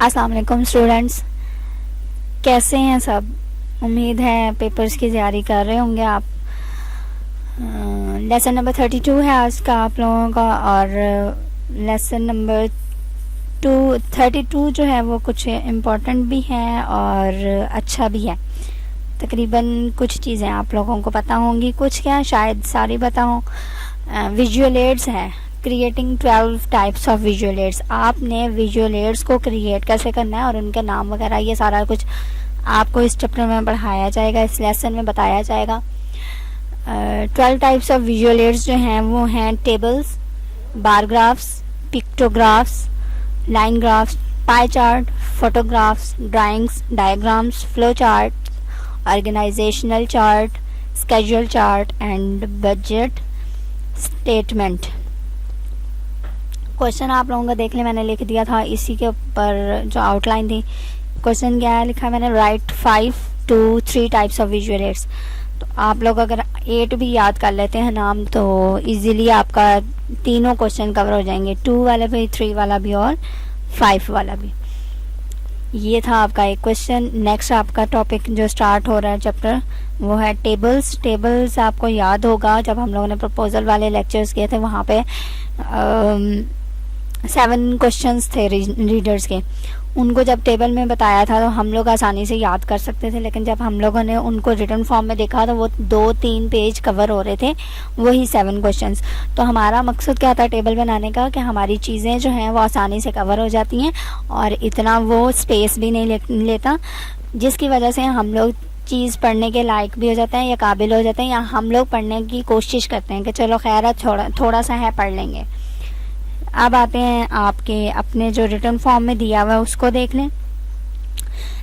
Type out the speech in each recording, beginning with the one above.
अस्सलाम वालेकुम स्टूडेंट्स, कैसे हैं सब। उम्मीद है पेपर्स की तैयारी कर रहे होंगे आप। लेसन नंबर 32 है आज का आप लोगों का, और लेसन नंबर 32 जो है वो कुछ इम्पोर्टेंट भी है और अच्छा भी है। तकरीबन कुछ चीज़ें आप लोगों को पता होंगी, कुछ क्या शायद सारी पता हो। विजुअल एड्स है, creating 12 types of visual aids. आपने विजुअल एड्स को क्रिएट कैसे करना है और उनके नाम वगैरह ये सारा कुछ आपको इस चैप्टर में पढ़ाया जाएगा, इस लेसन में बताया जाएगा। 12 टाइप्स ऑफ विजुअल एड्स जो हैं वो हैं tables, bar graphs, pictographs, line graphs, pie chart, photographs, drawings, diagrams, flow chart, organisational chart, schedule chart and budget statement. Question आप लोगों का देख लें, मैंने लिख दिया था इसी के ऊपर जो आउटलाइन थी। क्वेश्चन क्या है लिखा है मैंने, right 5 to 3 types of visual aids. तो आप लोग अगर 8 भी याद कर लेते हैं नाम तो इजीली आपका तीनों क्वेश्चन कवर हो जाएंगे, 2 वाला भी, 3 वाला भी और 5 वाला भी। ये था आपका एक क्वेश्चन। नेक्स्ट आपका टॉपिक जो स्टार्ट हो रहा है चैप्टर वो है टेबल्स। टेबल्स आपको याद होगा जब हम लोगों ने प्रपोजल वाले लेक्चर्स किए थे वहाँ पे 7 क्वेश्चंस थे रीडर्स के। उनको जब टेबल में बताया था तो हम लोग आसानी से याद कर सकते थे, लेकिन जब हम लोगों ने उनको रिटन फॉर्म में देखा तो वो 2-3 पेज कवर हो रहे थे, वही 7 क्वेश्चंस। तो हमारा मकसद क्या था टेबल बनाने का कि हमारी चीज़ें जो हैं वो आसानी से कवर हो जाती हैं और इतना वो स्पेस भी नहीं लेता, जिसकी वजह से हम लोग चीज़ पढ़ने के लायक भी हो जाते हैं या काबिल हो जाते हैं, या हम लोग पढ़ने की कोशिश करते हैं कि चलो खैर है थोड़ा सा है पढ़ लेंगे। अब आते हैं आपके अपने जो रिटन फॉर्म में दिया हुआ है उसको देख लें।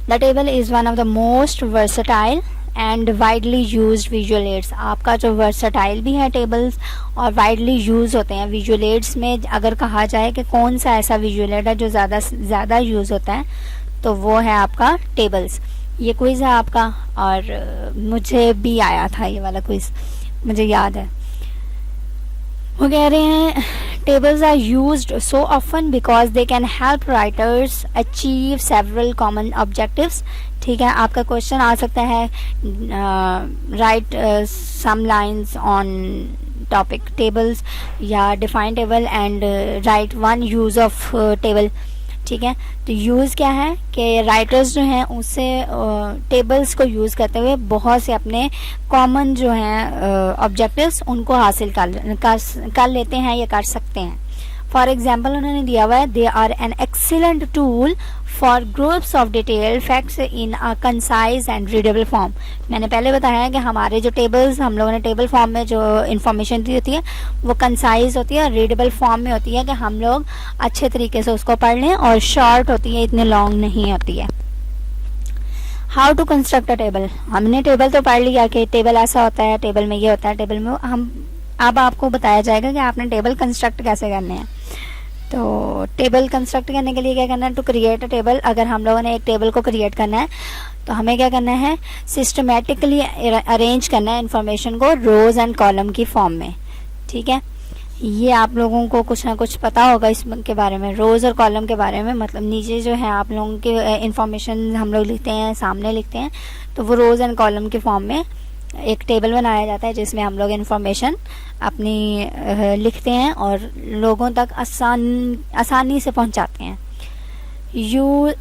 The table is one of the most versatile and widely used visual aids. आपका जो वर्सटाइल भी है टेबल्स और वाइडली यूज़ होते हैं विजुअल एड्स में। अगर कहा जाए कि कौन सा ऐसा विजुअल एड है जो ज़्यादा यूज़ होता है तो वो है आपका टेबल्स। ये क्विज़ है आपका और मुझे भी आया था ये वाला क्विज़, मुझे याद है। वो कह रहे हैं tables are used so often because they can help writers achieve several common objectives। ठीक है, आपका क्वेश्चन आ सकता है write some lines on topic tables या define table and write one use of table। ठीक है, तो यूज़ क्या है कि राइटर्स जो हैं उससे टेबल्स को यूज़ करते हुए बहुत से अपने कॉमन जो हैं ऑब्जेक्टिव्स उनको हासिल कर लेते हैं या कर सकते हैं। फॉर एग्जाम्पल उन्होंने दिया हुआ है, they are an excellent tool for groups of detail facts in a concise and readable form. मैंने पहले बताया है कि हमारे जो टेबल्स हम लोगों ने टेबल फॉर्म में जो इन्फॉर्मेशन दी होती है वो कंसाइज होती है और रीडेबल फॉर्म में होती है कि हम लोग अच्छे तरीके से उसको पढ़ लें, और शॉर्ट होती है, इतने लॉन्ग नहीं होती है। How to construct a table. हमने टेबल तो पढ़ लिया कि टेबल ऐसा होता है, टेबल में ये होता है, टेबल में हम अब आपको बताया जाएगा कि आपने टेबल कंस्ट्रक्ट कैसे करने हैं। तो टेबल कंस्ट्रक्ट करने के लिए क्या करना है, टू क्रिएट अ टेबल। अगर हम लोगों ने एक टेबल को क्रिएट करना है तो हमें क्या करना है, सिस्टमेटिकली अरेंज करना है इंफॉर्मेशन को रोज एंड कॉलम की फॉर्म में। ठीक है, ये आप लोगों को कुछ ना कुछ पता होगा इसके बारे में, रोज और कॉलम के बारे में। मतलब नीचे जो है आप लोगों की इंफॉर्मेशन हम लोग लिखते हैं, सामने लिखते हैं, तो वो रोज एंड कॉलम की फॉर्म में एक टेबल बनाया जाता है जिसमें हम लोग इन्फॉर्मेशन अपनी लिखते हैं और लोगों तक आसानी से पहुंचाते हैं। You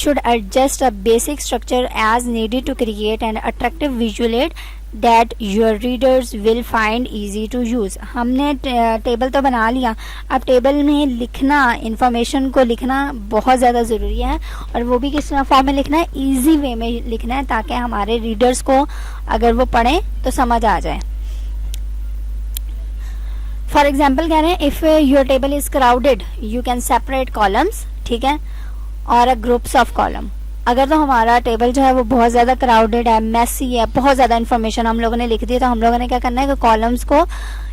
should adjust a basic structure as needed to create an attractive visual aid that your readers will find easy to use। हमने टेबल तो बना लिया, अब टेबल में लिखना, इंफॉर्मेशन को लिखना बहुत ज़्यादा ज़रूरी है, और वो भी किस फॉर्म में लिखना है, इजी वे में लिखना है ताकि हमारे रीडर्स को अगर वो पढ़ें तो समझ आ जाए। फॉर एग्जाम्पल कह रहे हैं, if your table is crowded you can separate columns. ठीक है, और ग्रुप्स ऑफ कॉलम। अगर तो हमारा टेबल जो है वो बहुत ज़्यादा क्राउडेड है, मेसी है, बहुत ज़्यादा इन्फॉर्मेशन हम लोगों ने लिख दी, तो हम लोगों ने क्या करना है कि कॉलम्स को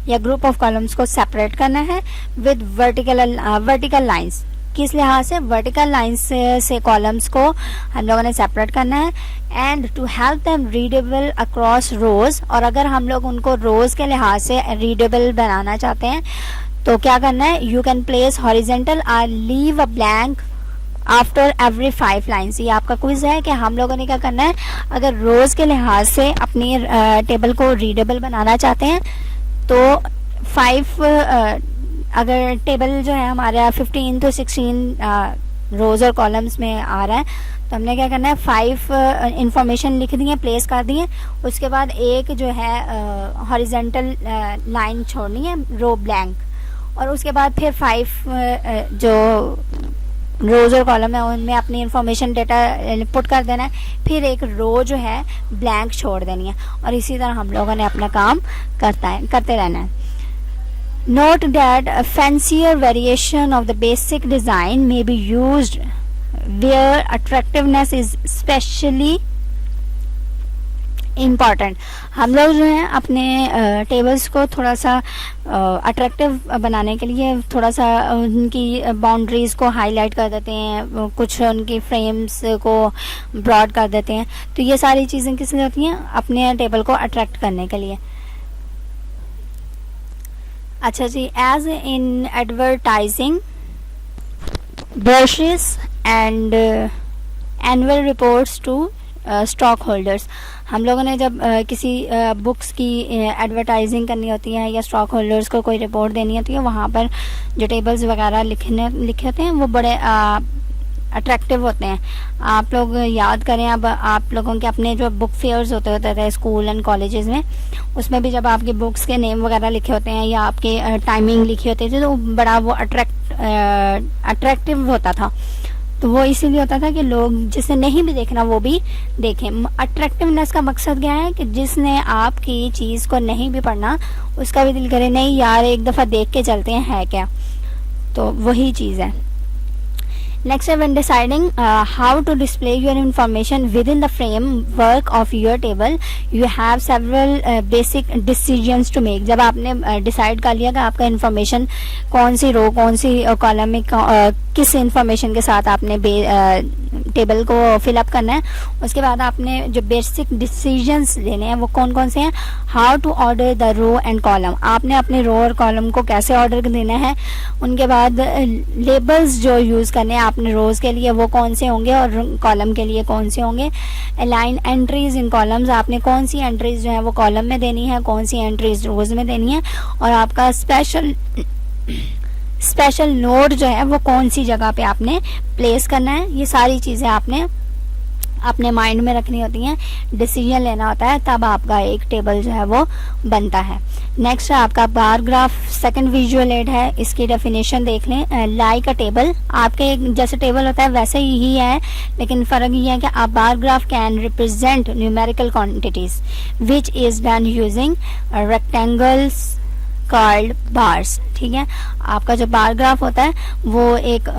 या ग्रुप ऑफ कॉलम्स को सेपरेट करना है विद वर्टिकल लाइंस। किस लिहाज से, वर्टिकल लाइंस से कॉलम्स को हम लोगों ने सेपरेट करना है, and to help them readable across rows. और अगर हम लोग उनको रोज के लिहाज से रीडेबल बनाना चाहते हैं तो क्या करना है, यू कैन प्लेस हॉरिजेंटल और leave a blank after every 5 lines. ये आपका क्विज है कि हम लोगों ने क्या करना है, अगर रोज के लिहाज से अपनी टेबल को रीडेबल बनाना चाहते हैं तो 5 अगर टेबल जो है हमारा 15 to 16 रोज और कॉलम्स में आ रहा है तो हमने क्या करना है 5 इंफॉर्मेशन लिख दी है, प्लेस कर दी है, उसके बाद एक जो है हॉरिजेंटल लाइन छोड़नी है, रो ब्लैंक, और उसके बाद फिर 5 जो रोज और कॉलम है उनमें अपनी इंफॉर्मेशन डेटा पुट कर देना है, फिर एक रो जो है ब्लैंक छोड़ देनी है, और इसी तरह हम लोगों ने अपना काम करते रहना है। Note that a fancier variation of the basic design may be used where attractiveness is specially important। हम लोग जो है अपने टेबल्स को थोड़ा सा अट्रैक्टिव बनाने के लिए थोड़ा सा उनकी बाउंड्रीज को हाईलाइट कर देते हैं, कुछ उनकी फ्रेम्स को ब्रॉड कर देते हैं, तो ये सारी चीज़ें किस लिए होती हैं, अपने टेबल को अट्रैक्ट करने के लिए। अच्छा जी, as in advertising brochures and annual reports to stockholders. हम लोगों ने जब किसी बुक्स की एडवर्टाइजिंग करनी होती है या स्टॉक होल्डर्स को कोई रिपोर्ट देनी होती है, वहाँ पर जो टेबल्स वगैरह लिखे होते हैं वो बड़े अट्रैक्टिव होते हैं। आप लोग याद करें, अब आप लोगों के अपने जो बुक फेयर्स होते थे स्कूल एंड कॉलेजेस में, उसमें भी जब आपके बुक्स के नेम वगैरह लिखे होते हैं या आपके टाइमिंग लिखी होती थी तो बड़ा वो अट्रैक्टिव होता था। तो वो इसीलिए होता था कि लोग जिसे नहीं भी देखना वो भी देखें। अट्रैक्टिवनेस का मकसद क्या है कि जिसने आपकी चीज़ को नहीं भी पढ़ना उसका भी दिल करे नहीं यार एक दफ़ा देख के चलते हैं है क्या, तो वही चीज़ है। Next, when deciding how to display your information within the framework of your table, you have several basic decisions to make। जब आपने डिसाइड कर लिया कि आपका इंफॉर्मेशन कौन सी रो कौन सी कॉलम में किस इंफॉर्मेशन के साथ आपने टेबल को फिलअप करना है, उसके बाद आपने जो बेसिक डिसीजंस लेने हैं वो कौन कौन से हैं। How to order the row and column, आपने अपने रो और कॉलम को कैसे ऑर्डर देना है। उनके बाद लेबल्स जो यूज़ करने हैं आपने रोज़ के लिए वो कौन से होंगे और कॉलम के लिए कौन से होंगे। अलाइन एंट्रीज इन कॉलम्स, आपने कौन सी एंट्रीज जो है वो कॉलम में देनी है, कौन सी एंट्रीज रोज़ में देनी है, और आपका स्पेशल नोट जो है वो कौन सी जगह पे आपने प्लेस करना है। ये सारी चीज़ें आपने अपने माइंड में रखनी होती हैं, डिसीजन लेना होता है, तब आपका एक टेबल जो है वो बनता है। नेक्स्ट है आपका bar graph, second visual add है, इसकी डेफिनेशन देख लें। लाइक अ टेबल, आपके जैसे टेबल होता है वैसे ही है, लेकिन फ़र्क ये है कि आप bar graph can represent numerical quantities which is done using rectangles curled bars. ठीक है, आपका जो बार ग्राफ होता है वो एक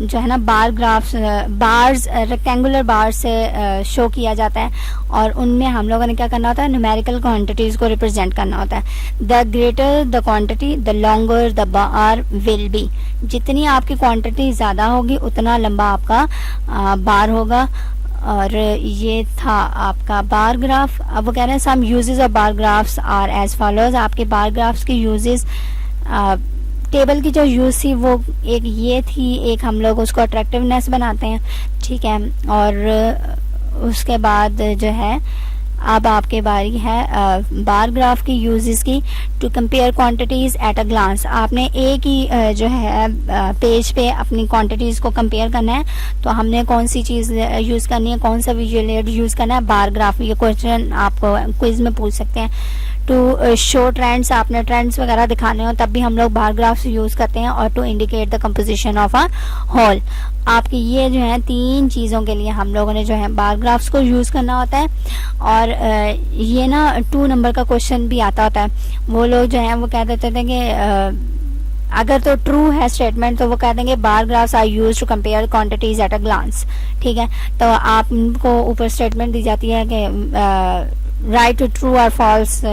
जो है ना बार्स रेक्टेंगुलर बार से शो किया जाता है, और उनमें हम लोगों ने क्या करना होता है, न्यूमेरिकल क्वांटिटीज़ को रिप्रेजेंट करना होता है। The greater the quantity the longer the bar will be, जितनी आपकी क्वांटिटी ज़्यादा होगी उतना लंबा आपका बार होगा। और ये था आपका बार ग्राफ। अब वो कह रहे हैं some uses of bar graphs are as follows. आपके बार ग्राफ्स की यूजेस, टेबल की जो यूज़ थी वो एक ये थी, एक हम लोग उसको अट्रैक्टिवनेस बनाते हैं, ठीक है, और उसके बाद जो है अब आपके बारी है बार ग्राफ की यूजेस की। To compare quantities at a glance, आपने एक ही जो है पेज पे अपनी क्वांटिटीज़ को कंपेयर करना है, तो हमने कौन सी चीज़ यूज़ करनी है, कौन सा विजुअल एड यूज़ करना है, बार ग्राफ। ये क्वेश्चन आपको क्विज में पूछ सकते हैं। टू शो ट्रेंड्स, आपने ट्रेंड्स वगैरह दिखाने हो तब भी हम लोग बार ग्राफ्स यूज़ करते हैं। और to indicate the composition of a whole, आपकी ये जो है 3 चीज़ों के लिए हम लोगों ने जो है बार ग्राफ्स को यूज़ करना होता है। और ये ना 2 नंबर का क्वेश्चन भी आता होता है, वो लोग जो हैं वो कह देते थे कि अगर तो ट्रू है स्टेटमेंट तो वो कह देंगे bar graphs are use to compare quantities at a glance. ठीक है, तो आपको ऊपर स्टेटमेंट दी जाती है कि राइट टू ट्रू और फॉल्स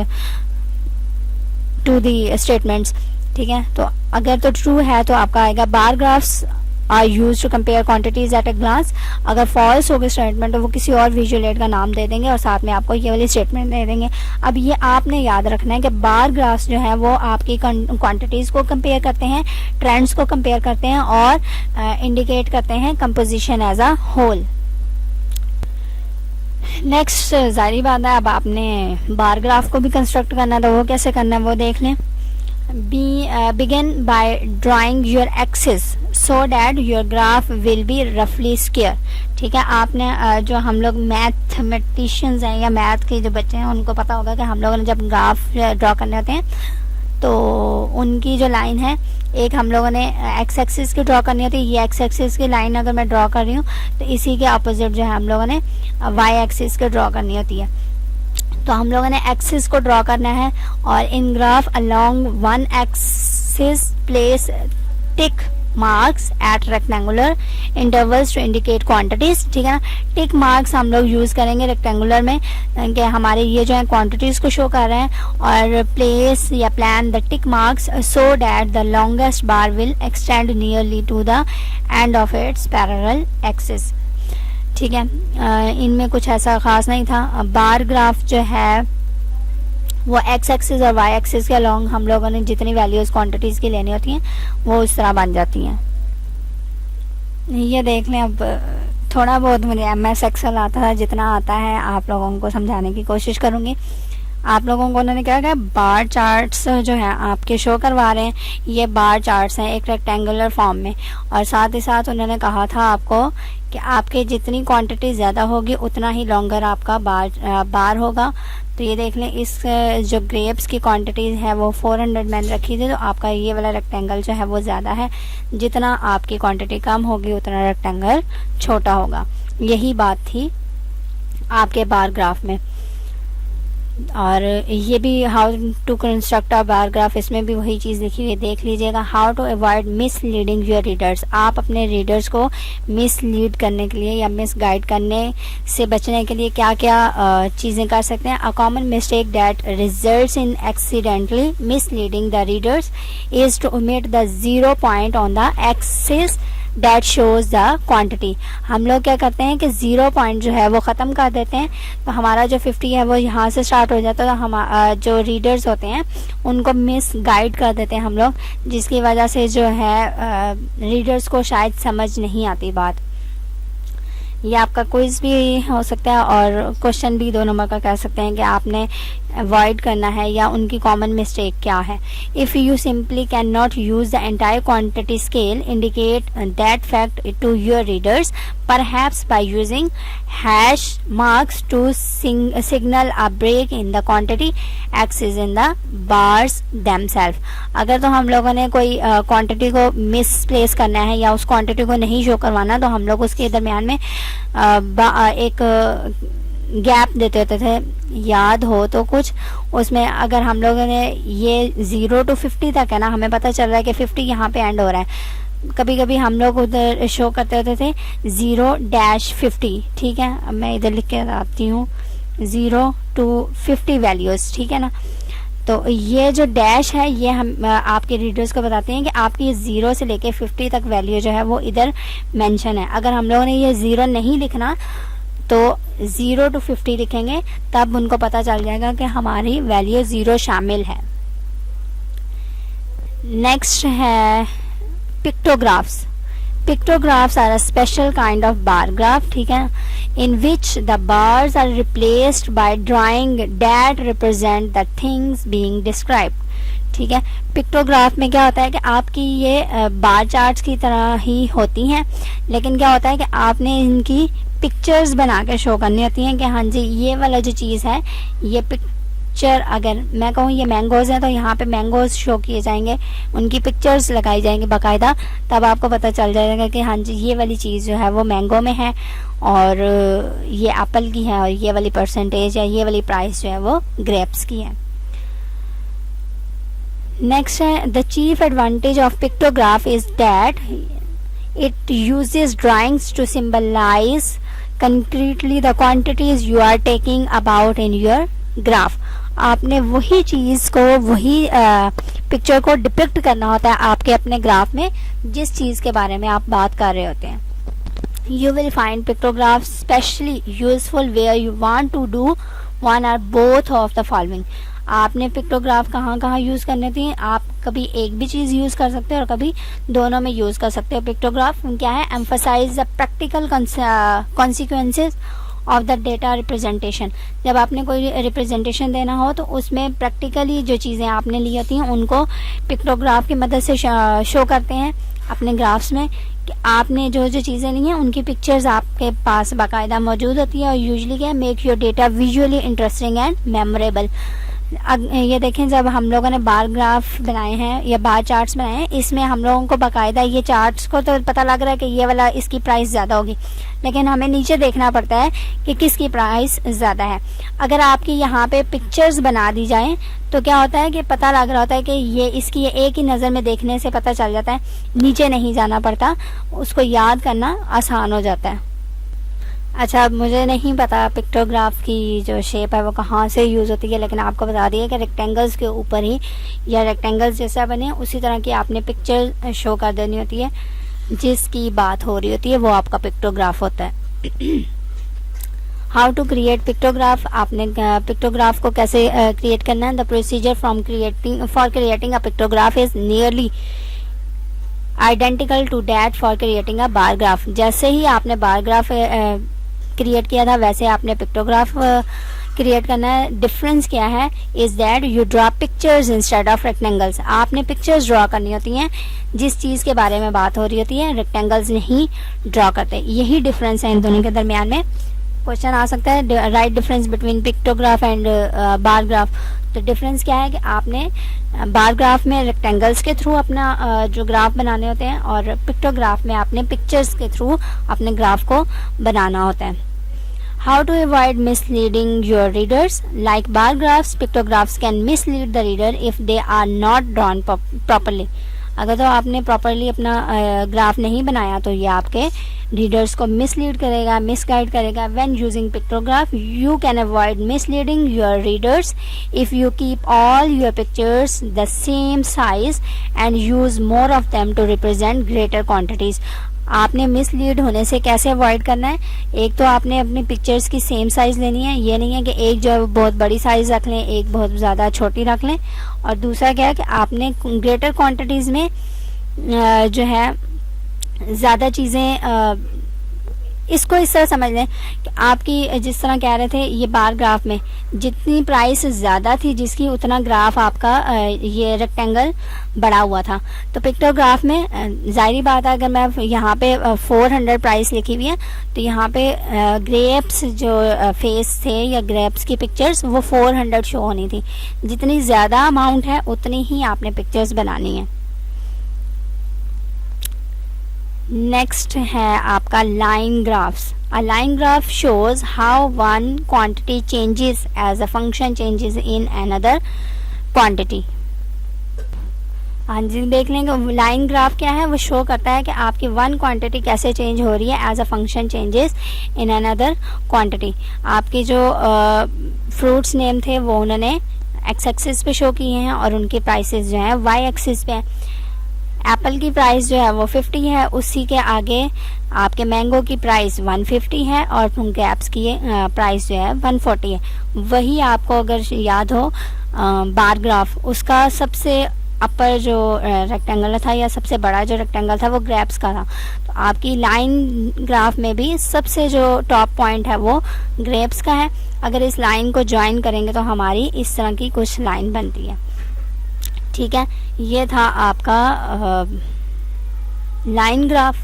टू दी स्टेटमेंट्स। ठीक है, तो अगर तो ट्रू है तो आपका आएगा bar graphs are use to compare quantities at a glance. अगर फॉल्स होगी स्टेटमेंट तो वो किसी और विजुअल एड का नाम दे देंगे और साथ में आपको ये वाली स्टेटमेंट दे देंगे। अब ये आपने याद रखना है कि बार ग्राफ्स जो है वो आपकी क्वांटिटीज को कंपेयर करते हैं, ट्रेंड्स को कंपेयर करते हैं और इंडिकेट करते हैं composition as a whole. Next जारी बात है, अब आपने बार ग्राफ को भी कंस्ट्रक्ट करना है, तो वो कैसे करना है वो देख लें। begin by drawing your axis so that your graph will be roughly square। ठीक है, आपने जो हम लोग मैथमेटिशियंस हैं या मैथ के जो बच्चे हैं उनको पता होगा कि हम लोगों ने जब ग्राफ ड्रॉ करने होते हैं तो उनकी जो लाइन है, एक हम लोगों ने एक्स एक्सिस की ड्रॉ करनी होती है। ये एक्स एक्सिस की लाइन अगर मैं ड्रॉ कर रही हूँ तो इसी के अपोजिट जो है हम लोगों ने वाई एक्सिस की ड्रॉ करनी होती है। तो हम लोगों ने एक्सिस को ड्रॉ करना है और in graph along one axis place tick marks at rectangular intervals to indicate quantities. ठीक है ना, टिक मार्क्स हम लोग यूज करेंगे रेक्टेंगुलर में कि हमारे ये जो है क्वांटिटीज को शो कर रहे हैं, और प्लेस या plan the tick marks so that the longest bar will extend nearly to the end of its parallel axis. ठीक है, इनमें कुछ ऐसा खास नहीं था। बार ग्राफ जो है वो एक्स एक्सिस और वाई एक्सिस के अलोंग हम लोगों ने जितनी वैल्यूज क्वांटिटीज की लेनी होती हैं वो उस तरह बन जाती हैं। ये देख लें, अब थोड़ा बहुत मुझे MS एक्सेल आता है, जितना आता है आप लोगों को समझाने की कोशिश करूँगी। आप लोगों को उन्होंने क्या कहा, बार चार्ट्स जो है आपके शो करवा रहे हैं, ये बार चार्ट्स हैं एक रेक्टेंगुलर फॉर्म में, और साथ ही साथ उन्होंने कहा था आपको कि आपके जितनी क्वांटिटी ज़्यादा होगी उतना ही लॉन्गर आपका बार होगा। तो ये देख लें, इस जो ग्रेप्स की क्वांटिटी है वो 400 मैंने रखी थी, तो आपका ये वाला रेक्टेंगल जो है वो ज़्यादा है। जितना आपकी क्वांटिटी कम होगी उतना रेक्टेंगल छोटा होगा। यही बात थी आपके बार ग्राफ में। और ये भी how to construct a bar graph, इसमें भी वही चीज़ लिखी हुई देख लीजिएगा। How to avoid misleading your readers, आप अपने रीडर्स को मिसलीड करने के लिए या मिसगाइड करने से बचने के लिए क्या क्या चीज़ें कर सकते हैं। A common mistake that results in accidentally misleading the readers is to omit the 0 point on the axis that shows the quantity. हम लोग क्या करते हैं कि 0 पॉइंट जो है वो ख़त्म कर देते हैं, तो हमारा जो 50 है वो यहाँ से स्टार्ट हो जाता है, तो हम जो रीडर्स होते हैं उनको मिस गाइड कर देते हैं हम लोग, जिसकी वजह से जो है रीडर्स को शायद समझ नहीं आती बात। ये आपका क्विज भी हो सकता है और क्वेश्चन भी 2 नंबर का कह सकते हैं कि आपने अवॉइड करना है या उनकी कॉमन मिस्टेक क्या है। If you simply can not use the entire quantity scale, indicate that fact to your readers perhaps by using hash marks to signal a break in the quantity axis in the bars themself. अगर तो हम लोगों ने कोई quantity को misplace करना है या उस क्वांटिटी को नहीं शो करवाना, तो हम लोग उसके दरमियान में एक गैप देते होते थे, याद हो तो कुछ उसमें। अगर हम लोगों ने ये 0 to 50 तक है ना, हमें पता चल रहा है कि 50 यहाँ पे एंड हो रहा है, कभी कभी हम लोग उधर शो करते होते थे 0-50। ठीक है, अब मैं इधर लिख के आती हूँ 0 to 50 वैल्यूज़। ठीक है ना, तो ये जो डैश है ये हम आपके रीडर्स को बताते हैं कि आपकी 0 से लेके 50 तक वैल्यू जो है वो इधर मेंशन है। अगर हम लोगों ने ये 0 नहीं लिखना तो 0 to 50 लिखेंगे, तब उनको पता चल जाएगा कि हमारी वैल्यू 0 शामिल है। नेक्स्ट है pictographs. Pictographs are a special kind of bar graph, ठीक है, in which the bars are replaced by drawing that represent the things being described। ठीक है, पिक्टोग्राफ में क्या होता है कि आपकी ये बार चार्ट्स की तरह ही होती हैं, लेकिन क्या होता है कि आपने इनकी पिक्चर्स बना के शो करनी होती हैं कि हाँ जी ये वाला जो चीज़ है ये पिक्चर, अगर मैं कहूँ ये मैंगोज हैं तो यहाँ पे मैंगोज शो किए जाएंगे, उनकी पिक्चर्स लगाई जाएंगी बाकायदा, तब आपको पता चल जाएगा कि हाँ जी ये वाली चीज़ जो है वो मैंगो में है और ये एप्पल की है और ये वाली परसेंटेज या ये वाली प्राइस जो है वो ग्रेप्स की है। नेक्स्ट है the chief advantage of pictograph is that it uses drawings to symbolize concretely the quantities you are taking about in your graph। आपने वही चीज़ को, वही पिक्चर को डिपिक्ट करना होता है आपके अपने ग्राफ में, जिस चीज़ के बारे में आप बात कर रहे होते हैं. You will find pictographs specially useful where you want to do one or both of the following. आपने पिक्टोग्राफ कहाँ कहाँ यूज़ करने थी, आप कभी एक भी चीज़ यूज़ कर सकते हो और कभी दोनों में यूज़ कर सकते हो. पिक्टोग्राफ क्या है, emphasize the practical consequences of the data representation. जब आपने कोई रिप्रेजेंटेशन देना हो तो उसमें प्रैक्टिकली जो चीज़ें आपने ली होती हैं उनको पिक्टोग्राफ की मदद से शो करते हैं अपने ग्राफ्स में, कि आपने जो जो चीज़ें ली हैं उनकी पिक्चर्स आपके पास बाकायदा मौजूद होती है. और यूजुअली क्या है, make your data visually interesting and memorable. ये देखें, जब हम लोगों ने बार ग्राफ बनाए हैं या बार चार्ट्स बनाए हैं, इसमें हम लोगों को बाकायदा ये चार्ट्स को तो पता लग रहा है कि ये वाला इसकी प्राइस ज़्यादा होगी, लेकिन हमें नीचे देखना पड़ता है कि किसकी प्राइस ज़्यादा है. अगर आपकी यहाँ पे पिक्चर्स बना दी जाएं तो क्या होता है कि पता लग रहा होता है कि ये इसकी एक ही नज़र में देखने से पता चल जाता है, नीचे नहीं जाना पड़ता, उसको याद करना आसान हो जाता है. अच्छा, मुझे नहीं पता पिक्टोग्राफ की जो शेप है वो कहाँ से यूज़ होती है, लेकिन आपको बता दिया कि रेक्टेंगल्स के ऊपर ही या रेक्टेंगल्स जैसा बने उसी तरह की आपने पिक्चर शो कर देनी होती है. जिसकी बात हो रही होती है वो आपका पिक्टोग्राफ होता है. How to create pictograph. आपने पिक्टोग्राफ को कैसे क्रिएट करना है. The procedure for creating a pictograph is nearly identical to that for creating a bar graph. जैसे ही आपने बार ग्राफ क्रिएट किया था वैसे आपने पिक्टोग्राफ क्रिएट करना है. डिफरेंस क्या है, is that you draw pictures instead of rectangles. आपने पिक्चर्स ड्रॉ करनी होती हैं जिस चीज़ के बारे में बात हो रही होती है, रेक्टेंगल्स नहीं ड्रॉ करते. यही डिफरेंस है इन दोनों के दरमियान में. क्वेश्चन आ सकता है, right difference between pictograph and bar graph. तो डिफरेंस क्या है कि आपने बार ग्राफ में रेक्टेंगल्स के थ्रू अपना जो ग्राफ बनाने होते हैं और पिक्टोग्राफ में आपने पिक्चर्स के थ्रू अपने ग्राफ को बनाना होता है. How to avoid misleading your readers. Like bar graphs, pictographs can mislead the reader if they are not drawn properly. अगर तो आपने प्रॉपरली अपना ग्राफ नहीं बनाया तो ये आपके रीडर्स को मिसलीड करेगा, मिसगाइड करेगा. When using pictograph you can avoid misleading your readers if you keep all your pictures the same size and use more of them to represent greater quantities. आपने mislead होने से कैसे avoid करना है, एक तो आपने अपनी पिक्चर्स की सेम साइज़ लेनी है. ये नहीं है कि एक जो बहुत बड़ी साइज़ रख लें, एक बहुत ज़्यादा छोटी रख लें. और दूसरा क्या है कि आपने ग्रेटर क्वांटिटीज़ में जो है ज़्यादा चीज़ें, इसको इस तरह समझ लें कि आपकी जिस तरह कह रहे थे ये बार ग्राफ में जितनी प्राइस ज़्यादा थी जिसकी, उतना ग्राफ आपका ये रेक्टेंगल बड़ा हुआ था. तो पिक्टोग्राफ में ज़ाहिर बात है, अगर मैं यहाँ पे 400 प्राइस लिखी हुई है तो यहाँ पे ग्रेप्स जो फेस थे या ग्रेप्स की पिक्चर्स वो 400 शो होनी थी. जितनी ज़्यादा अमाउंट है उतनी ही आपने पिक्चर्स बनानी है. नेक्स्ट है आपका line graphs. A line graph shows how one quantity changes as a function changes in another quantity. हाँ जी, देख लेंगे लाइन ग्राफ क्या है. वो शो करता है कि आपकी वन क्वांटिटी कैसे चेंज हो रही है as a function changes in another quantity. आपके जो फ्रूट्स नेम थे वो उन्होंने एक्स एक्सिस पे शो किए हैं और उनके प्राइसेस जो हैं वाई एक्सिस पे हैं. एप्पल की प्राइस जो है वो 50 है, उसी के आगे आपके मैंगो की प्राइस 150 है और ग्रेप्स की प्राइस जो है 140 है. वही आपको अगर याद हो बार ग्राफ, उसका सबसे अपर जो रेक्टेंगल था या सबसे बड़ा जो रेक्टेंगल था वो ग्रेप्स का था. तो आपकी लाइन ग्राफ में भी सबसे जो टॉप पॉइंट है वो ग्रेप्स का है. अगर इस लाइन को ज्वाइन करेंगे तो हमारी इस तरह की कुछ लाइन बनती है. ठीक है, ये था आपका लाइन ग्राफ.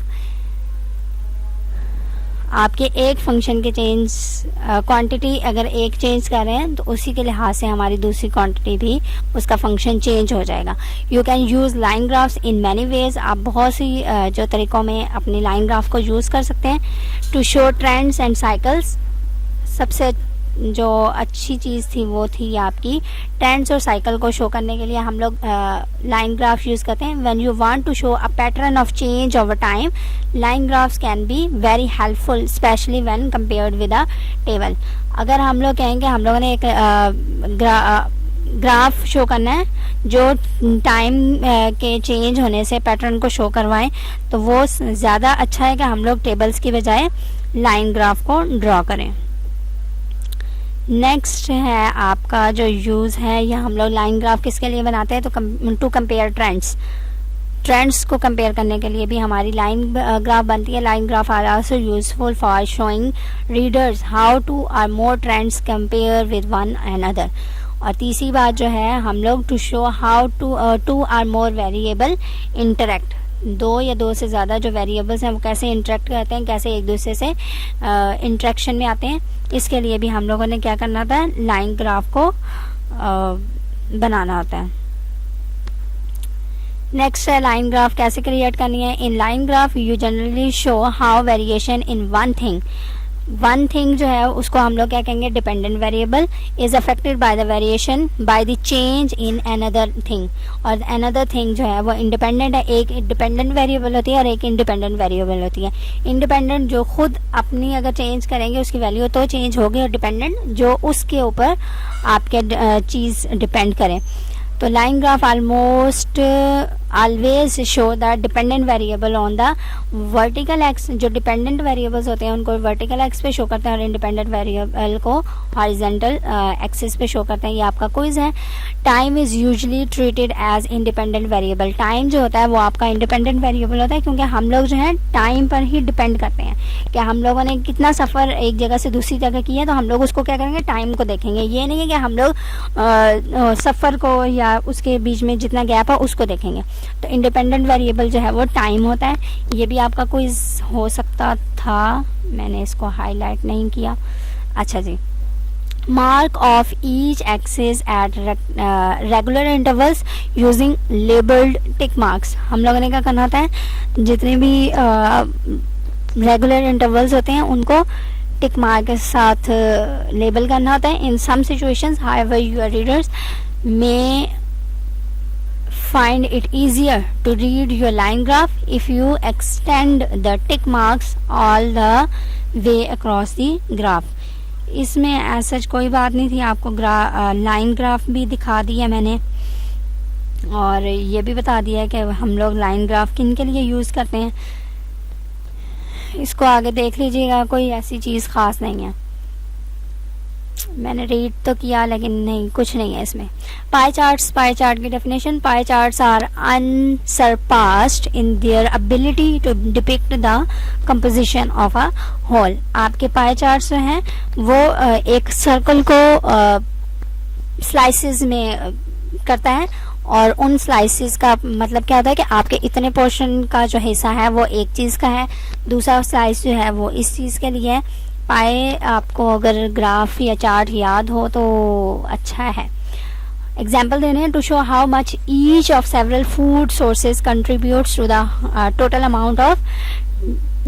आपके एक फंक्शन के चेंज क्वांटिटी अगर एक चेंज कर रहे हैं तो उसी के लिहाज से हमारी दूसरी क्वांटिटी भी उसका फंक्शन चेंज हो जाएगा. You can use line graphs in many ways. आप बहुत सी जो तरीक़ों में अपनी लाइन ग्राफ को यूज़ कर सकते हैं. To show trends and cycles. सबसे जो अच्छी चीज़ थी वो थी आपकी ट्रेंड्स और साइकिल को शो करने के लिए हम लोग लाइन ग्राफ यूज़ करते हैं. When you want to show a pattern of change over time, line graphs can be very helpful specially when compared with a table. अगर हम लोग कहेंगे हम लोगों ने एक ग्राफ शो करना है जो टाइम के चेंज होने से पैटर्न को शो करवाएं, तो वो ज़्यादा अच्छा है कि हम लोग टेबल्स की बजाय लाइन ग्राफ को ड्रॉ करें. नेक्स्ट है आपका जो यूज़ है, या हम लोग लाइन ग्राफ किसके लिए बनाते हैं, तो टू कंपेयर ट्रेंड्स को कंपेयर करने के लिए भी हमारी लाइन ग्राफ बनती है. Line graph are also useful for showing readers how two or more trends compare with one another. और तीसरी बात जो है, हम लोग to show how two or more variable interact. दो या दो से ज़्यादा जो वेरिएबल्स हैं वो कैसे इंटरेक्ट करते हैं, कैसे एक दूसरे से इंटरेक्शन में आते हैं, इसके लिए भी हम लोगों ने क्या करना होता है, लाइन ग्राफ को बनाना होता है. नेक्स्ट है लाइन ग्राफ कैसे क्रिएट करनी है. In line graph you generally show how variation in one thing जो है उसको हम लोग क्या कहेंगे, dependent variable is affected by the variation by the change in another thing. और अनदर थिंग जो है वो इंडिपेंडेंट है. एक डिपेंडेंट वेरिएबल होती है और एक इंडिपेंडेंट वेरिएबल होती है. इंडिपेंडेंट जो खुद अपनी अगर चेंज करेंगे उसकी वैल्यू तो चेंज होगी, और डिपेंडेंट जो उसके ऊपर आपके चीज़ डिपेंड करें. तो line graph almost always show the dependent variable on the vertical x. जो डिपेंडेंट वेरिएबल्स होते हैं उनको वर्टिकल एक्स पे शो करते हैं और इंडिपेंडेंट वेरिएबल को हॉरिजॉन्टल एक्सिस पे शो करते हैं. ये आपका क्विज है. Time is usually treated as independent variable. Time जो होता है वो आपका इंडिपेंडेंट वेरिएबल होता है, क्योंकि हम लोग जो है टाइम पर ही डिपेंड करते हैं कि हम लोगों ने कितना सफ़र एक जगह से दूसरी जगह किया है, तो हम लोग उसको क्या करेंगे, टाइम को देखेंगे. ये नहीं है कि हम लोग सफ़र को या उसके बीच में जितना गैप है उसको देखेंगे. तो इंडिपेंडेंट वेरिएबल जो है वो टाइम होता है. ये भी आपका क्विज हो सकता था, मैंने इसको हाईलाइट नहीं किया. अच्छा जी, mark off each axis at regular intervals using labelled tick marks. हम लोगों ने क्या करना होता है, जितने भी रेगुलर इंटरवल्स होते हैं उनको टिक मार्क के साथ लेबल करना होता है. In some situations however your readers may find it easier to read your line graph if you extend the tick marks all the way across the graph. इसमें ऐसा कोई बात नहीं थी. आपको लाइन ग्राफ भी दिखा दिया मैंने, और ये भी बता दिया है कि हम लोग लाइन ग्राफ किन के लिए यूज़ करते हैं. इसको आगे देख लीजिएगा, कोई ऐसी चीज़ ख़ास नहीं है. मैंने रीड तो किया लेकिन नहीं, कुछ नहीं है इसमें. पाई चार्ट की definition. Pie charts are unsurpassed in their ability to depict the composition of a whole. आपके पाई चार्ट्स जो हैं वो एक सर्कल को स्लाइसेस में करता है, और उन स्लाइसेस का मतलब क्या होता है कि आपके इतने पोर्शन का जो हिस्सा है वो एक चीज़ का है, दूसरा स्लाइस जो है वो इस चीज़ के लिए है. पाए आपको अगर ग्राफ या चार्ट याद हो तो अच्छा है. एग्जाम्पल देने हैं. To show how much each of several food sources contributes to the total amount of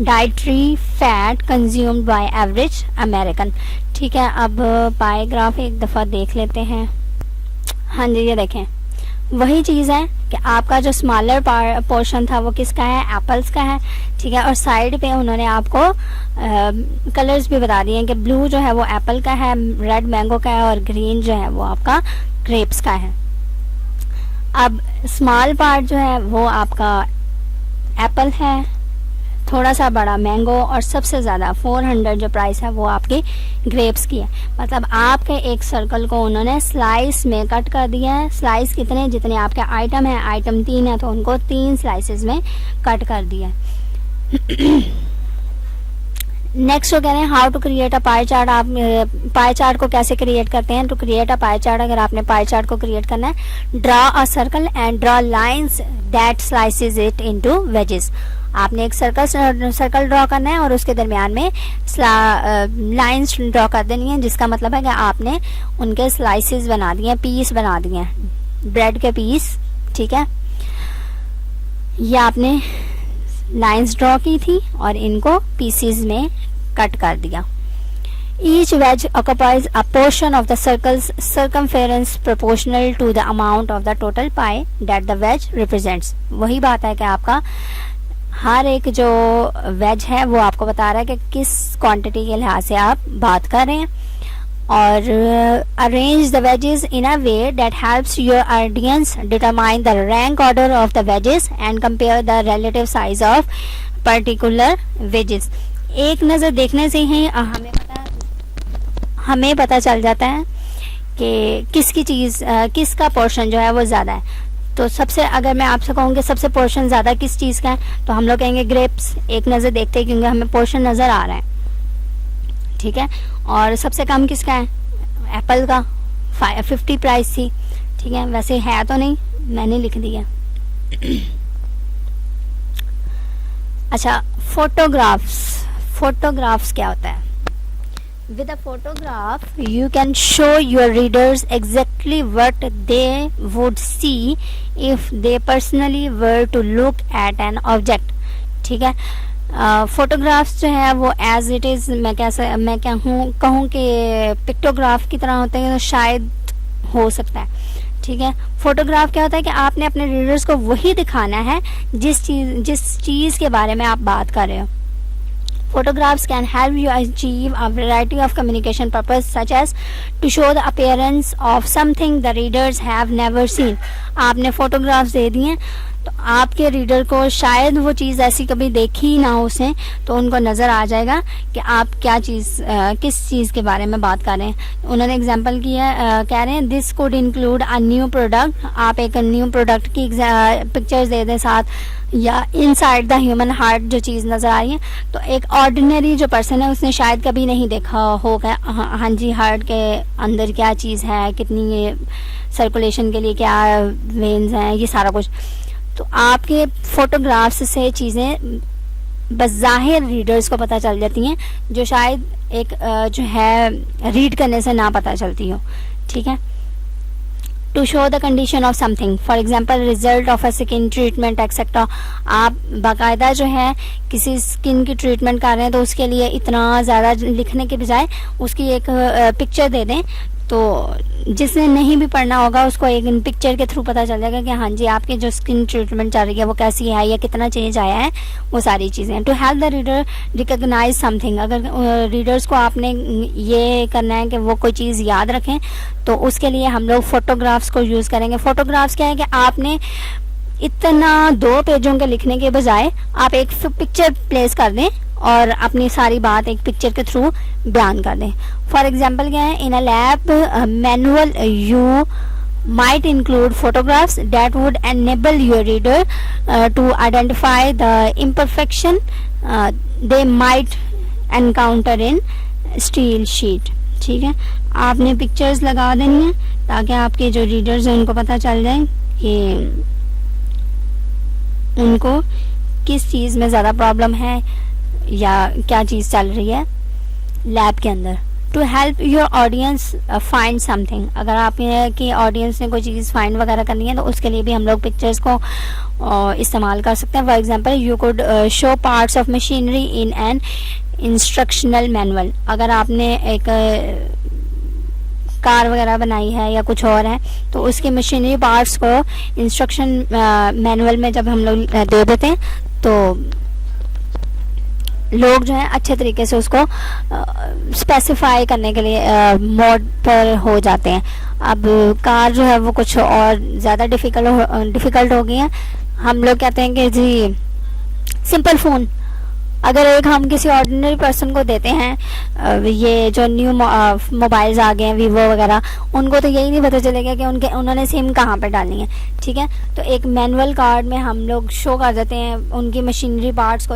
dietary fat consumed by average American. ठीक है, अब पाए ग्राफ एक दफ़ा देख लेते हैं. हाँ जी, ये देखें, वही चीज़ है कि आपका जो स्मॉलर पोर्शन था वो किसका है, एप्पल्स का है. ठीक है, और साइड पे उन्होंने आपको कलर्स भी बता दिए हैं कि ब्लू जो है वो एप्पल का है, रेड मैंगो का है, और ग्रीन जो है वो आपका ग्रेप्स का है. अब स्मॉल पार्ट जो है वो आपका एप्पल है, थोड़ा सा बड़ा मैंगो, और सबसे ज़्यादा 400 जो प्राइस है वो आपकी ग्रेप्स की है. मतलब आपके एक सर्कल को उन्होंने स्लाइस में कट कर दिया है. स्लाइस कितने, जितने आपके आइटम है, आइटम 3 है तो उनको 3 स्लाइसेस में कट कर दिया है. नेक्स्ट वो कह रहे हैं how to create a pie chart. आप पाई चार्ट को कैसे क्रिएट करते हैं. To create a pie chart, अगर आपने पाई चार्ट को क्रिएट करना है, draw a circle and draw lines that slices it into wedges. आपने एक सर्कल ड्रॉ करना है और उसके दरमियान में लाइंस ड्रॉ कर देनी है, जिसका मतलब है कि आपने उनके स्लाइसेस बना दिए, पीस बना दिए, ब्रेड के पीस. ठीक है, ये आपने लाइंस ड्रॉ की थी और इनको पीसीज में कट कर दिया. Each wedge occupies a portion of the circle's circumference proportional to the amount of the total pie that the wedge represents. वही बात है कि आपका हर एक जो वेज है वो आपको बता रहा है कि किस क्वांटिटी के लिहाज से आप बात कर रहे हैं. और arrange the wages in a way that helps your audience determine the rank order of the wages and compare the relative size of particular wages. एक नज़र देखने से ही हमें पता चल जाता है कि किसकी चीज़ किसका पोर्शन जो है वो ज़्यादा है. तो सबसे, अगर मैं आपसे कहूँ कि सबसे पोर्शन ज़्यादा किस चीज़ का है, तो हम लोग कहेंगे ग्रेप्स. एक नज़र देखते हैं क्योंकि हमें पोर्शन नज़र आ रहा है, ठीक है. और सबसे कम किसका है? एप्पल का 50 प्राइस थी, ठीक है. वैसे है तो नहीं, मैंने लिख दिया. अच्छा, फोटोग्राफ्स क्या होता है? With a photograph, you can show your readers exactly what they would see if they personally were to look at an object. ठीक है. फोटोग्राफ्स जो है वो एज इट इज़ मैं कहूँ कि पिक्टोग्राफ की तरह होते हैं, तो शायद हो सकता है, ठीक है. फोटोग्राफ क्या होता है कि आपने अपने रीडर्स को वही दिखाना है जिस चीज़ के बारे में आप बात कर रहे हो. Photographs can help you achieve a variety of communication purpose, such as to show the appearance of something the readers have never seen. आपने photographs दे दिए तो आपके रीडर को शायद वो चीज़ ऐसी कभी देखी ही ना हो उसने, तो उनको नज़र आ जाएगा कि आप क्या किस चीज़ के बारे में बात कर रहे हैं. उन्होंने एग्जांपल किया, कह रहे हैं this could include a new product. आप एक न्यू प्रोडक्ट की पिक्चर्स दे दें साथ, या इनसाइड द ह्यूमन हार्ट जो चीज़ नज़र आ रही है, तो एक ऑर्डिनरी जो पर्सन है उसने शायद कभी नहीं देखा होगा. हाँ जी, हार्ट के अंदर क्या चीज़ है, कितनी सर्कुलेशन के लिए क्या वेन्स हैं, ये सारा कुछ. तो आपके फोटोग्राफ्स से चीज़ें बज़ाहिर रीडर्स को पता चल जाती हैं जो शायद एक जो है रीड करने से ना पता चलती हो, ठीक है. To show the condition of something, for example result of a skin treatment etcetera. आप बाकायदा जो है किसी स्किन की ट्रीटमेंट कर रहे हैं तो उसके लिए इतना ज़्यादा लिखने के बजाय उसकी एक पिक्चर दे दें, तो जिसने नहीं भी पढ़ना होगा उसको एक पिक्चर के थ्रू पता चल जाएगा कि हाँ जी आपकी जो स्किन ट्रीटमेंट चल रही है वो कैसी है या कितना चेंज आया है, वो सारी चीज़ें. To help the reader recognize something, अगर रीडर्स को आपने ये करना है कि वो कोई चीज़ याद रखें, तो उसके लिए हम लोग फोटोग्राफ्स को यूज़ करेंगे. फोटोग्राफ्स क्या है कि आपने इतना 2 पेजों के लिखने के बजाय आप एक पिक्चर प्लेस कर दें और अपनी सारी बात एक पिक्चर के थ्रू बयान कर दें. फॉर एग्जाम्पल क्या है, in a lab manual you might include photographs that would enable your reader to identify the imperfection they might encounter in steel sheet. ठीक है, आपने पिक्चर्स लगा देनी है ताकि आपके जो रीडर्स हैं उनको पता चल जाए कि उनको किस चीज़ में ज़्यादा प्रॉब्लम है या क्या चीज़ चल रही है लैब के अंदर. To help your audience find something, अगर आपकी ऑडियंस ने कोई चीज़ फाइंड वगैरह करनी है तो उसके लिए भी हम लोग पिक्चर्स को इस्तेमाल कर सकते हैं. For example you could show parts of machinery in an instructional manual. अगर आपने एक कार वगैरह बनाई है या कुछ और है तो उसके मशीनरी पार्ट्स को इंस्ट्रक्शन मैनुअल में जब हम लोग दे देते हैं तो लोग जो है अच्छे तरीके से उसको स्पेसिफाई करने के लिए मोड पर हो जाते हैं. अब कार जो है वो कुछ और ज़्यादा डिफ़िकल्ट हो गई है. हम लोग कहते हैं कि जी सिंपल फ़ोन, अगर एक हम किसी ऑर्डिनरी पर्सन को देते हैं ये जो न्यू मोबाइल्स आ गए हैं वीवो वगैरह, उनको तो यही नहीं पता चलेगा कि उन्होंने सिम कहाँ पे डालनी है. ठीक है, तो एक मैनुअल कार्ड में हम लोग शो कर देते हैं उनकी मशीनरी पार्ट्स को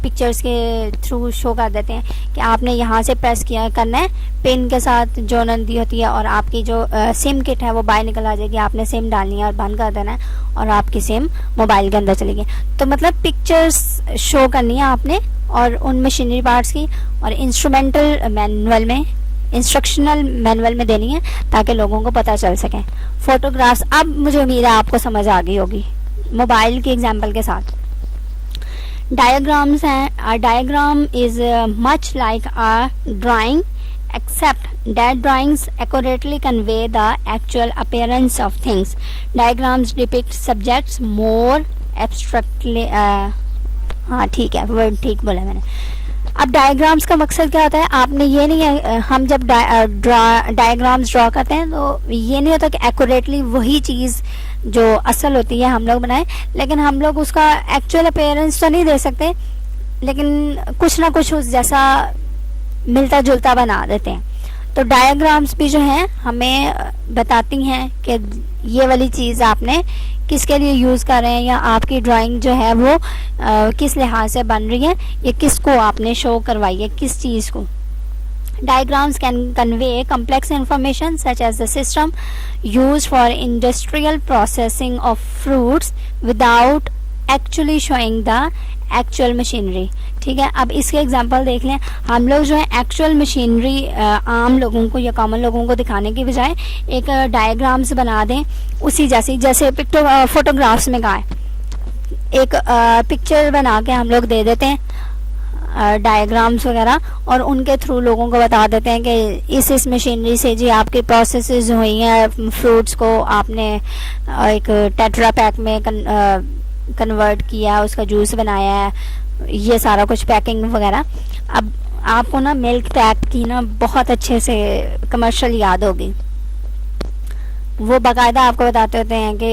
पिक्चर्स के थ्रू शो कर देते हैं कि आपने यहाँ से प्रेस करना है पिन के साथ जो नंदी होती है और आपकी जो सिम किट है वो बाहर निकल आ जाएगी. आपने सिम डालनी है और बंद कर देना है और आपकी सिम मोबाइल के अंदर चलेगी. तो मतलब पिक्चर्स शो करनी है आपने और उन मशीनरी पार्ट्स की और इंस्ट्रूमेंटल मैनुअल में इंस्ट्रक्शनल मैनुअल में देनी है ताकि लोगों को पता चल सके. फोटोग्राफ्स, अब मुझे उम्मीद है आपको समझ आ गई होगी मोबाइल के एग्जांपल के साथ. डायग्राम्स हैं, diagram is much like a drawing except that drawings accurately convey the actual appearance of things. Diagrams depict subjects more abstractly. हाँ ठीक है, वर्ड ठीक बोला मैंने। अब डायग्राम्स का मकसद क्या होता है, आपने ये नहीं है, हम जब डायग्राम्स ड्रॉ करते हैं तो ये नहीं होता कि एक्यूरेटली वही चीज़ जो असल होती है हम लोग बनाएं, लेकिन हम लोग उसका एक्चुअल अपीयरेंस तो नहीं दे सकते, लेकिन कुछ ना कुछ उस जैसा मिलता जुलता बना देते हैं। तो डायग्राम्स भी जो हैं हमें बताती हैं कि ये वाली चीज़ आपने किसके लिए यूज़ कर रहे हैं, या आपकी ड्राइंग जो है वो किस लिहाज से बन रही है, या किसको आपने शो करवाई है, किस चीज़ को। Diagrams can convey complex information such as the system used for industrial processing of fruits without actually showing the actual machinery. ठीक है, अब इसके एग्जांपल देख लें। हम लोग जो है एक्चुअल मशीनरी आम लोगों को या कॉमन लोगों को दिखाने की बजाय एक डायग्राम्स बना दें उसी जैसे फोटोग्राफ्स में कहा है, एक पिक्चर बना के हम लोग दे देते हैं डायग्राम्स वगैरह, और उनके थ्रू लोगों को बता देते हैं कि इस मशीनरी से जी आपकी प्रोसेसेस हुई हैं, फ्रूट्स को आपने एक टेट्रा पैक में कन्वर्ट किया, उसका जूस बनाया है, ये सारा कुछ पैकिंग वगैरह। अब आपको ना मिल्क पैक की ना बहुत अच्छे से कमर्शियल याद होगी, वो बाकायदा आपको बताते होते हैं कि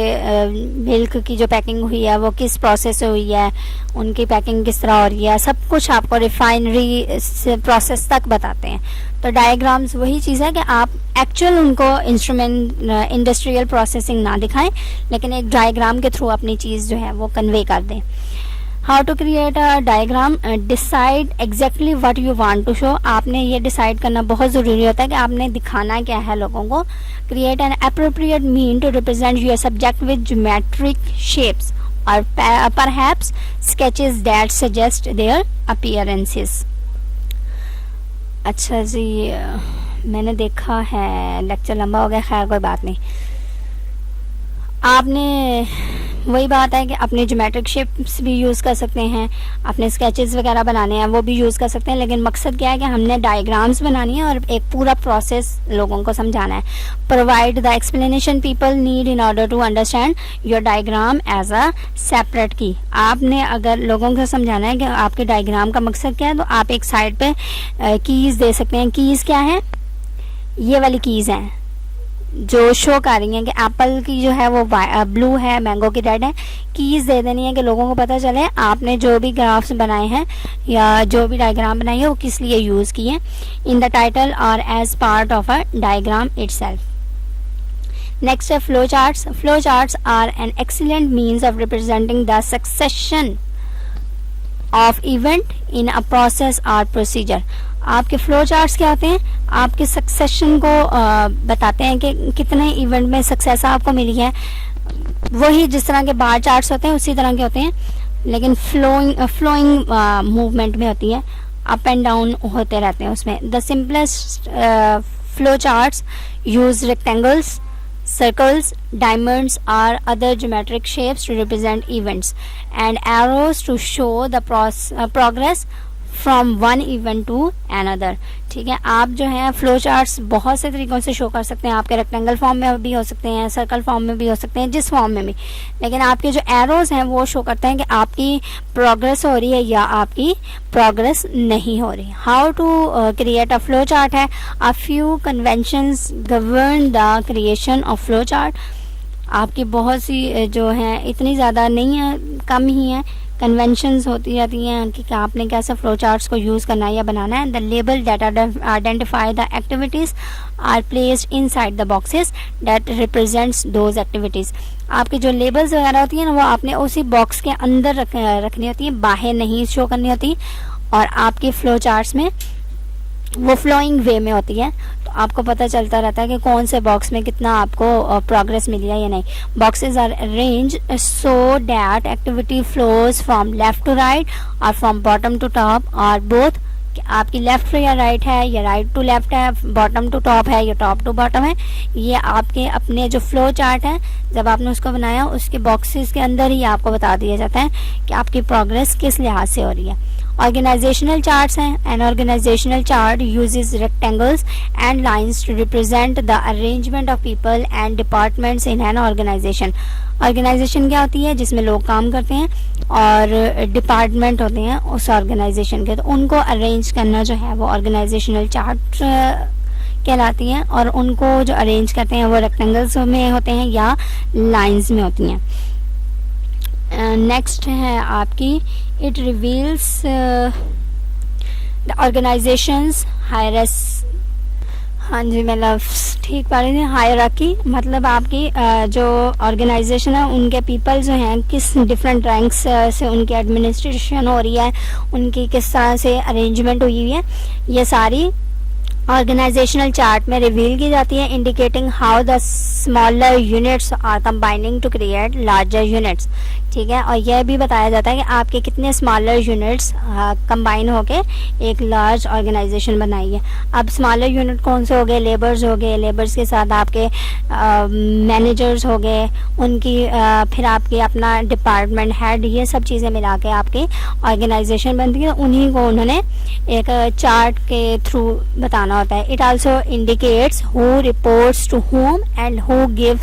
मिल्क की जो पैकिंग हुई है वो किस प्रोसेस से हुई है, उनकी पैकिंग किस तरह हो रही है, सब कुछ आपको रिफाइनरी से प्रोसेस तक बताते हैं। तो डायग्राम्स वही चीज़ है कि आप एक्चुअल उनको इंडस्ट्रियल प्रोसेसिंग ना दिखाएं, लेकिन एक डायग्राम के थ्रू अपनी चीज़ जो है वो कन्वे कर दें। How to create a diagram, decide exactly what you want to show. आपने ये डिसाइड करना बहुत ज़रूरी होता है कि आपने दिखाना क्या है लोगों को। Create an appropriate mean to represent your subject with geometric shapes और perhaps sketches that suggest their appearances. अच्छा जी, मैंने देखा है लेक्चर लंबा हो गया, खैर कोई बात नहीं। आपने वही बात है कि अपने ज्योमेट्रिक शेप्स भी यूज़ कर सकते हैं, अपने स्केचेस वगैरह बनाने हैं वो भी यूज़ कर सकते हैं, लेकिन मकसद क्या है कि हमने डायग्राम्स बनानी है और एक पूरा प्रोसेस लोगों को समझाना है। Provide the explanation people need in order to understand your diagram as a separate key. आपने अगर लोगों को समझाना है कि आपके डायग्राम का मकसद क्या है, तो आप एक साइड पे कीज़ दे सकते हैं। कीज़ क्या है, ये वाली कीज़ हैं जो शो कर रही हैं कि एप्पल की जो है वो ब्लू है, मैंगो की रेड है। कीज़ दे देनी है कि लोगों को पता चले आपने जो भी ग्राफ्स बनाए हैं या जो भी डायग्राम बनाई है वो किस लिए यूज़ किए, इन द टाइटल और as part of a diagram itself. Next है flow charts. Flow charts are an excellent means of representing the succession of event in a process और प्रोसीजर। आपके फ्लो चार्ट्स क्या होते हैं, आपके succession को बताते हैं कि कितने इवेंट में सक्सेस आपको मिली है। वही जिस तरह के बार चार्ट्स होते हैं उसी तरह के होते हैं, लेकिन फ्लोइंग मूवमेंट में होती है, अप एंड डाउन होते रहते हैं उसमें। The simplest flow charts use rectangles, circles, diamonds or other geometric shapes to represent events, and arrows to show the progress from one event to another। ठीक है, आप जो है फ्लो चार्ट्स बहुत से तरीक़ों से शो कर सकते हैं। आपके रेक्टेंगल फॉर्म में भी हो सकते हैं, सर्कल फॉर्म में भी हो सकते हैं, जिस फॉर्म में भी, लेकिन आपके जो एरोज हैं वो शो करते हैं कि आपकी प्रोग्रेस हो रही है या आपकी प्रोग्रेस नहीं हो रही। How to create a flow chart है, a few conventions govern the creation of flow chart. आपकी बहुत सी जो हैं, इतनी ज़्यादा नहीं है, कम ही हैं, कन्वेंशंस होती रहती हैं कि आपने कैसे फ्लो चार्ट्स को यूज़ करना है या बनाना है। The label that identify the activities are placed inside the boxes that represents those activities. आपकी जो लेबल्स वगैरह होती हैं ना, वो आपने उसी बॉक्स के अंदर रखनी होती है, बाहर नहीं शो करनी होती। और आपकी फ्लो चार्ट्स में वो फ्लोइंग वे में होती है, तो आपको पता चलता रहता है कि कौन से बॉक्स में कितना आपको प्रोग्रेस मिली है या नहीं। Boxes are arrange so that activity flows from left to right और फ्रॉम बॉटम टू टॉप और बोथ कि आपकी लेफ़्ट या राइट है, या राइट टू लेफ़्ट है, बॉटम टू टॉप है, या टॉप टू बॉटम है। ये आपके अपने जो फ्लो चार्ट है, जब आपने उसको बनाया उसके बॉक्सेस के अंदर ही आपको बता दिया जाता है कि आपकी प्रोग्रेस किस लिहाज से हो रही है। ऑर्गेनाइजेशनल चार्ट्स हैं। An organizational chart uses rectangles and lines to represent the arrangement of people and departments in an organization. Organization क्या होती है? जिसमें लोग काम करते हैं, और डिपार्टमेंट होते हैं उस ऑर्गेनाइजेशन के, तो उनको अरेंज करना जो है वो ऑर्गेनाइजेशनल चार्ट कहलाती हैं। और उनको जो अरेंज करते हैं वो रेक्टेंगल्स में होते हैं या लाइंस में होती हैं। नेक्स्ट है आपकी, इट रिवील्स द ऑर्गेनाइजेशंस हायरस। हाँ जी, मैं लफ्ज़ ठीक पा रही थी। हायरार्की मतलब आपकी जो ऑर्गेनाइजेशन है उनके पीपल जो हैं किस डिफरेंट रैंक्स से उनकी एडमिनिस्ट्रेशन हो रही है, उनकी किस तरह से अरेंजमेंट हुई है, ये सारी ऑर्गेनाइजेशनल चार्ट में रिवील की जाती है, indicating how the smaller units are combining to create larger units. ठीक है, और यह भी बताया जाता है कि आपके कितने स्मॉलर यूनिट्स कंबाइन होके एक लार्ज ऑर्गेनाइजेशन बनाई है। अब स्मॉलर यूनिट कौन से हो गए? लेबर्स हो गए, लेबर्स के साथ आपके मैनेजर्स हो गए, उनकी फिर आपके अपना डिपार्टमेंट हेड, ये सब चीज़ें मिला के आपकी ऑर्गेनाइजेशन बनती है। उन्हीं को उन्होंने एक चार्ट के थ्रू बताना होता है। It also indicates who reports to whom and who give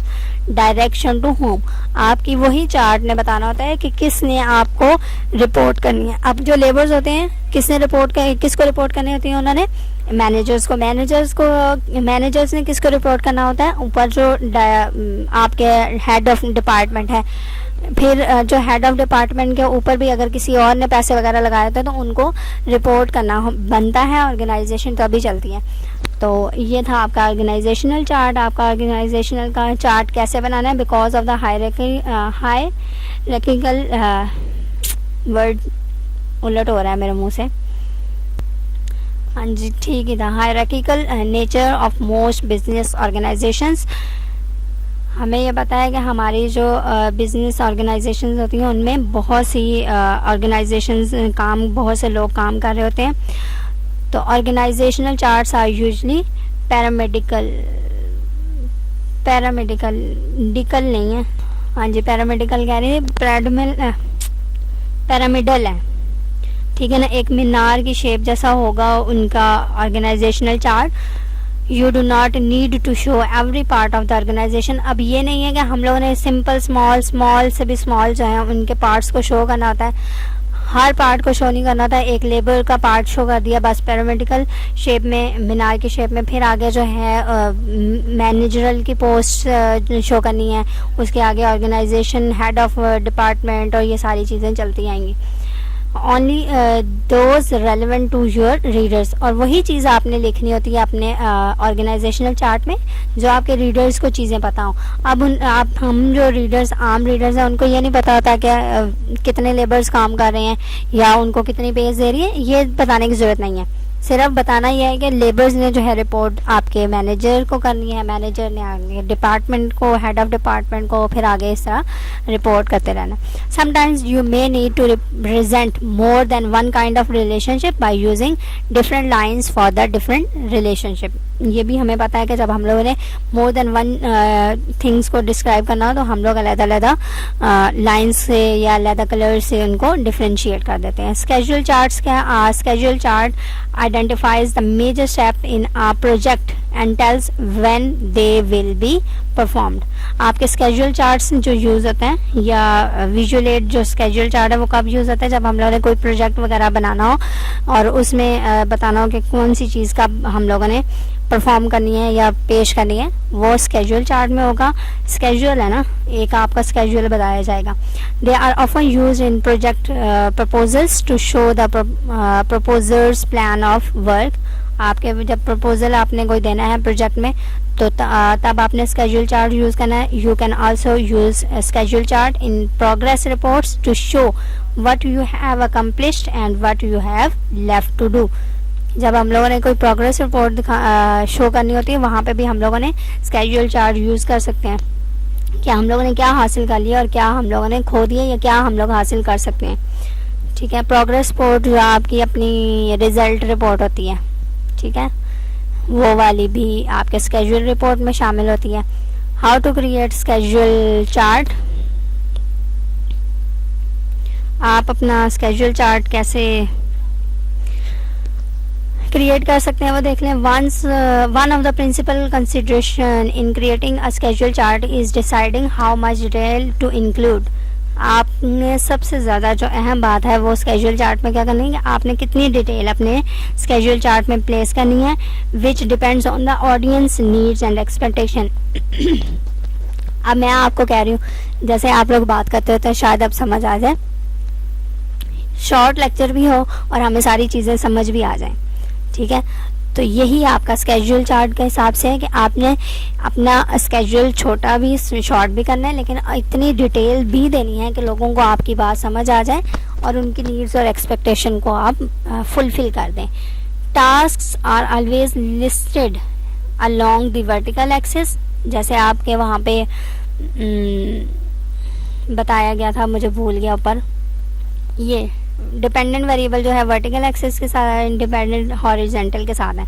direction to whom. आपकी वही चार्ट ने बताना होता है कि किसने आपको रिपोर्ट करनी है। अब जो लेबर्स होते हैं किसको रिपोर्ट करनी होती है? उन्होंने मैनेजर्स ने किसको रिपोर्ट करना होता है? ऊपर जो आपके हेड ऑफ डिपार्टमेंट है। फिर जो हेड ऑफ डिपार्टमेंट के ऊपर भी अगर किसी और ने पैसे वगैरह लगाए थे तो उनको रिपोर्ट करना बनता है, ऑर्गेनाइजेशन तभी चलती है। तो ये था आपका ऑर्गेनाइजेशनल चार्ट। आपका ऑर्गेनाइजेशनल का चार्ट कैसे बनाना है? Because of the hierarchical word उलट हो रहा है मेरे मुंह से। हाँ जी, ठीक ही था। Hierarchical nature of most business organisations. हमें ये पता है कि हमारी जो बिजनेस ऑर्गेनाइजेशंस होती हैं उनमें बहुत सी ऑर्गेनाइजेशंस बहुत से लोग काम कर रहे होते हैं। तो organizational charts are usually paramedical नहीं है, हाँ जी पैरामेडिकल कह रही है, पैरामिडल है, ठीक है ना, एक मीनार की शेप जैसा होगा उनका organizational chart. You do not need to show every part of the organization. अब ये नहीं है कि हम लोगों ने सिंपल स्मॉल से भी स्मॉल जो है उनके पार्ट्स को शो करना होता है, हर पार्ट को शो नहीं करना होता है। एक लेबर का पार्ट शो कर दिया बस पैरामेडिकल शेप में, मीनार की शेप में, फिर आगे जो है मैनेजरल की पोस्ट शो करनी है, उसके आगे ऑर्गेनाइजेशन हेड ऑफ डिपार्टमेंट और ये सारी चीज़ें चलती आएंगी। Only those relevant to your readers, और वही चीज़ आपने लिखनी होती है अपने ऑर्गेनाइजेशनल चार्ट में जो आपके रीडर्स को चीज़ें पता हों। अब हम जो रीडर्स आम रीडर्स हैं उनको ये नहीं पता होता कि कितने लेबर्स काम कर रहे हैं या उनको कितनी पेज दे रही है, ये बताने की ज़रूरत नहीं है। सिर्फ बताना यह है कि लेबर्स ने जो है रिपोर्ट आपके मैनेजर को करनी है, मैनेजर ने आगे डिपार्टमेंट को, हेड ऑफ डिपार्टमेंट को, फिर आगे इस तरह रिपोर्ट करते रहना। Sometimes you may need to represent more than one kind of relationship by using different lines for the different relationship. ये भी हमें पता है कि जब हम लोगों ने मोर देन वन थिंग्स को डिस्क्राइब करना हो तो हम लोग अलग-अलग लाइंस से या अलग कलर से उनको डिफ्रेंशिएट कर देते हैं। स्केड्यूल चार्ट्स क्या? Schedule chart identifies the major step in a project and tells when they will be performed। आपके स्केड्यूल चार्ट्स जो यूज़ होते हैं या विजुअल एड जो स्केड्यूल चार्ट है वो कब यूज़ होता है? जब हम लोगों ने कोई प्रोजेक्ट वगैरह बनाना हो और उसमें बताना हो कि कौन सी चीज़ का हम लोगों ने परफॉर्म करनी है या पेश करनी है, वो स्केड्यूल चार्ट में होगा। स्केड्यूल है ना, एक आपका स्केड्यूल बताया जाएगा। They are often use in project proposals to show the proposer's plan of work. आपके जब प्रपोजल आपने कोई देना है प्रोजेक्ट में तो तब आपने स्केड्यूल चार्ट यूज़ करना है। You can also use schedule chart in progress reports to show what you have accomplished and what you have left to do. जब हम लोगों ने कोई प्रोग्रेस रिपोर्ट शो करनी होती है वहाँ पे भी हम लोगों ने स्केड्यूल चार्ट यूज़ कर सकते हैं, क्या हम लोगों ने क्या हासिल कर लिया और क्या हम लोगों ने खो दिया या क्या हम लोग हासिल कर सकते हैं। ठीक है। प्रोग्रेस रिपोर्ट जो आपकी अपनी रिजल्ट रिपोर्ट होती है, ठीक है, वो वाली भी आपके स्केड्यूल रिपोर्ट में शामिल होती है। How to create schedule chart, आप अपना स्केड्यूल चार्ट कैसे क्रिएट कर सकते हैं वो देख लें। One of the principal consideration in creating a schedule chart is deciding how much detail to include. आपने सबसे ज़्यादा जो अहम बात है वो स्केड्यूल चार्ट में क्या करनी है, आपने कितनी डिटेल अपने स्केड्यूल चार्ट में प्लेस करनी है, which depends on the audience needs and expectation. अब मैं आपको कह रही हूँ, जैसे आप लोग बात करते हो तो शायद अब समझ आ जाए, शॉर्ट लेक्चर भी हो और हमें सारी चीज़ें समझ भी आ जाएं, ठीक है। तो यही आपका स्केड्यूल चार्ट के हिसाब से है कि आपने अपना स्केड्यूल छोटा भी शॉर्ट भी करना है, लेकिन इतनी डिटेल भी देनी है कि लोगों को आपकी बात समझ आ जाए और उनकी नीड्स और एक्सपेक्टेशन को आप फुलफिल कर दें। Tasks are always listed along the vertical axis, जैसे आपके वहाँ पे बताया गया था, मुझे भूल गया ऊपर, ये डिपेंडेंट वेरिएबल जो है वर्टिकल एक्सिस के साथ, इंडिपेंडेंट हॉरिजॉन्टल के साथ है।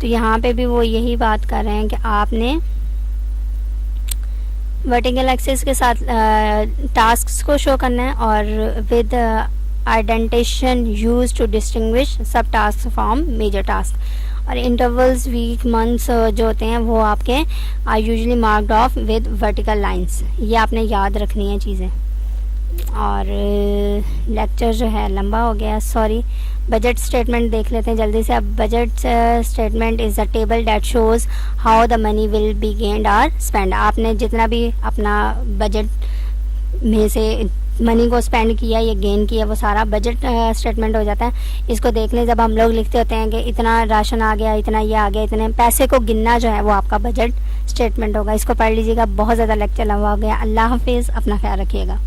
तो यहाँ पे भी वो यही बात कर रहे हैं कि आपने वर्टिकल एक्सिस के साथ टास्क्स को शो करना है और with identification use to distinguish sub task from major task. और इंटरवल्स, वीक, मंथ्स जो होते हैं वो आपके are usually marked off with vertical lines. ये आपने याद रखनी है चीज़ें। और लेक्चर जो है लंबा हो गया, सॉरी। बजट स्टेटमेंट देख लेते हैं जल्दी से। अब budget statement is a table that shows how the money will be gained और स्पेंड। आपने जितना भी अपना बजट में से मनी को स्पेंड किया या गेन किया वो सारा बजट स्टेटमेंट हो जाता है। इसको देख लें, जब हम लोग लिखते होते हैं कि इतना राशन आ गया, इतना ये आ गया, इतने पैसे को गिनना जो है वो आपका बजट स्टेटमेंट होगा। इसको पढ़ लीजिएगा, बहुत ज़्यादा लेक्चर लंबा हो गया। अल्लाह हाफिज़, अपना ख्याल रखिएगा।